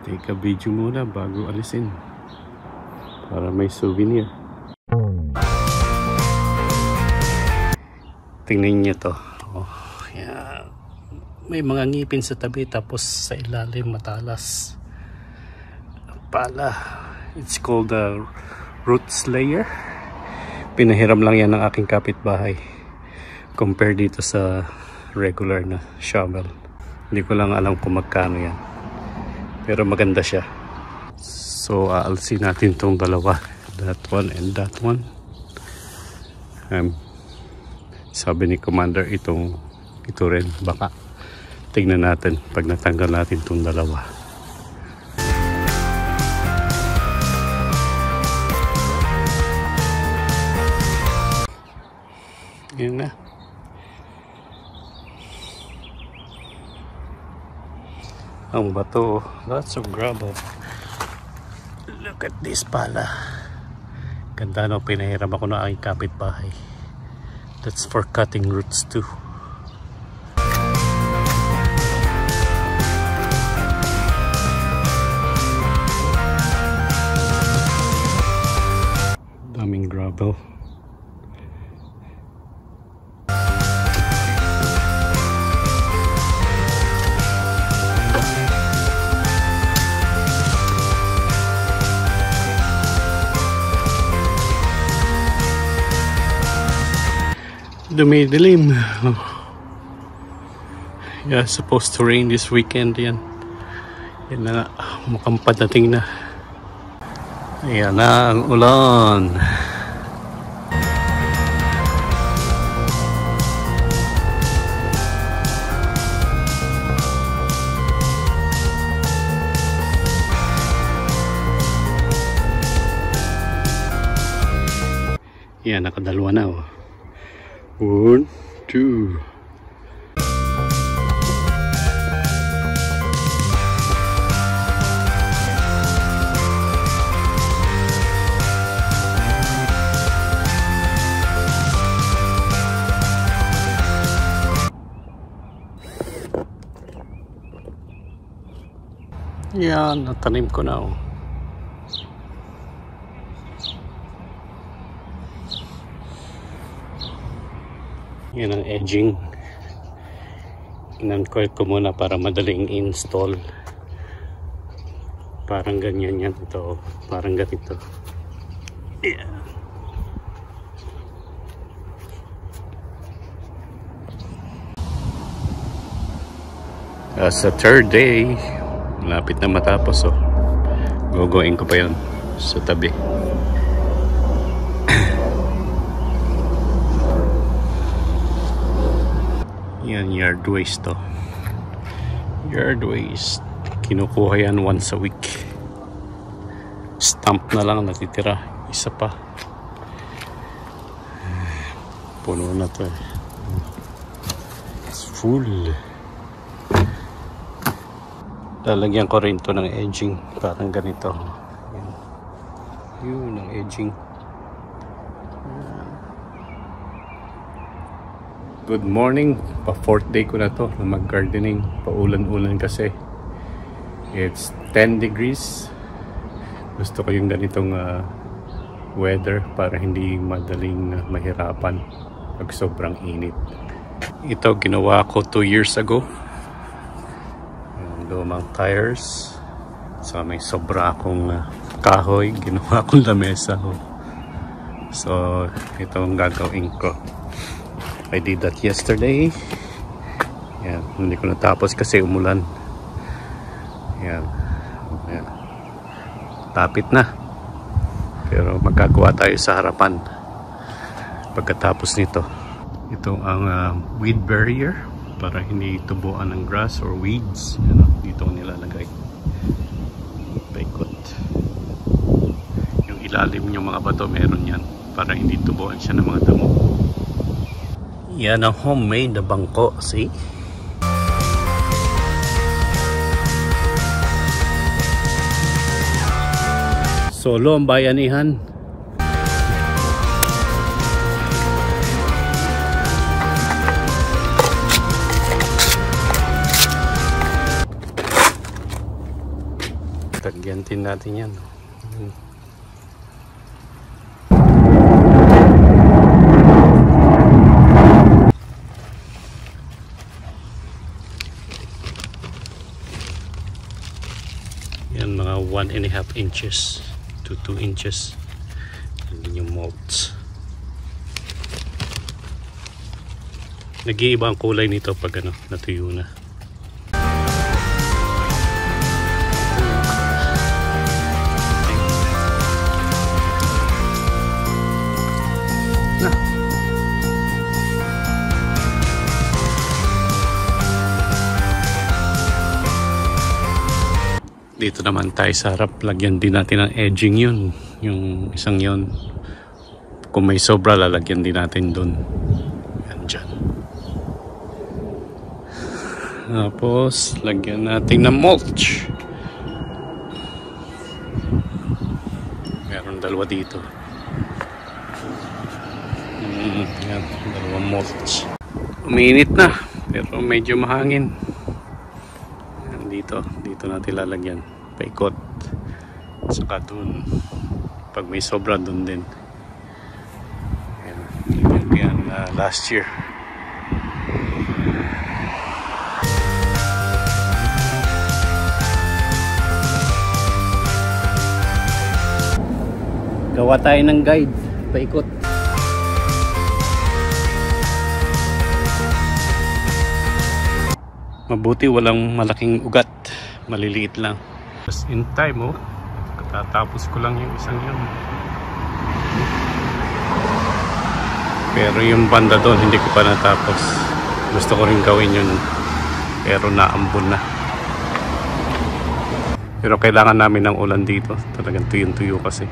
Take a video muna bago alisin para may souvenir. Tingnan niyo to. Oh, yeah. May mga ngipin sa tabi tapos sa ilalim matalas. Pala. It's called the root slayer. Pinahiram lang yan ng aking kapitbahay compare dito sa regular na shovel. Hindi ko lang alam kung magkano yan, pero maganda siya. So aalsin natin tong dalawa, that one and that one. Sabi ni Commander ito rin, baka tignan natin pag natanggal natin tong dalawa. Yun na. Ang bato, lots of gravel. Look at this pala. Ganda no, pinahiram ako ng aking kapitbahay. That's for cutting roots too. Daming gravel. Dumidilim. Yeah, supposed to rain this weekend yan. Yan na nga, mukhang padating na. Ayan na ang ulan. Yan, nakadalawa na oh. 1, 2. Yan, natanim ko na oh. Yan ang edging. In-uncoil ko muna para madaling install. Parang ganyan yan. Ito, parang ganito. Yeah. Sa third day, malapit na matapos oh. Gogoin ko pa yun sa tabi. Yan, yard waste to. Yard waste. Kinukuha yan once a week. Stump na lang natitira. Isa pa. Puno na to eh. It's full. Lalagyan ko rin to ng edging. Parang ganito. Yan. Yun ang edging. Good morning, pa 4th day ko na to na mag-gardening. Paulan-ulan kasi. It's 10 degrees. Gusto ko yung ganitong weather para hindi madaling mahirapan pag sobrang init. Ito ginawa ko 2 years ago. Lumang tires. So may sobra akong kahoy. Ginawa kong lamesa. So ito ang gagawin ko. I did that yesterday. Yan, hindi ko natapos kasi umulan. Yan. Yan. Tapit na. Pero magagawa tayo sa harapan pagkatapos nito. Ito ang weed barrier para hindi tubuan ng grass or weeds. Yan, dito ko nilalagay. Paikot. Yung ilalim yung mga bato meron yan para hindi tubuan siya ng mga damo. Yan ang homemade na bangko, see? Solo ang bayanihan. Lagyan din natin yan. Yan, mga 1.5 inches to 2 inches. Yan yung molds. Nag-iiba ang kulay nito pag ano, natuyo na. Dito naman tayo sa harap, lagyan din natin ng edging yun. Yung isang yun. Kung may sobra, lalagyan din natin dun. Yan dyan. Tapos, lagyan natin ng mulch. Meron dalawa dito. Yan, dalawang mulch. Uminit na, pero medyo mahangin. Dito natin lalagyan, paikot, saka dun pag may sobra dun din. Yan, last year. Gawa tayo ng guide, paikot. Mabuti walang malaking ugat, maliliit lang. Just in time, oh. Katatapos ko lang yung isang yun. Pero yung banda doon hindi ko pa natapos. Gusto ko rin gawin yun, pero naambon na. Pero kailangan namin ng ulan dito. Talagang tuyong-tuyo kasi.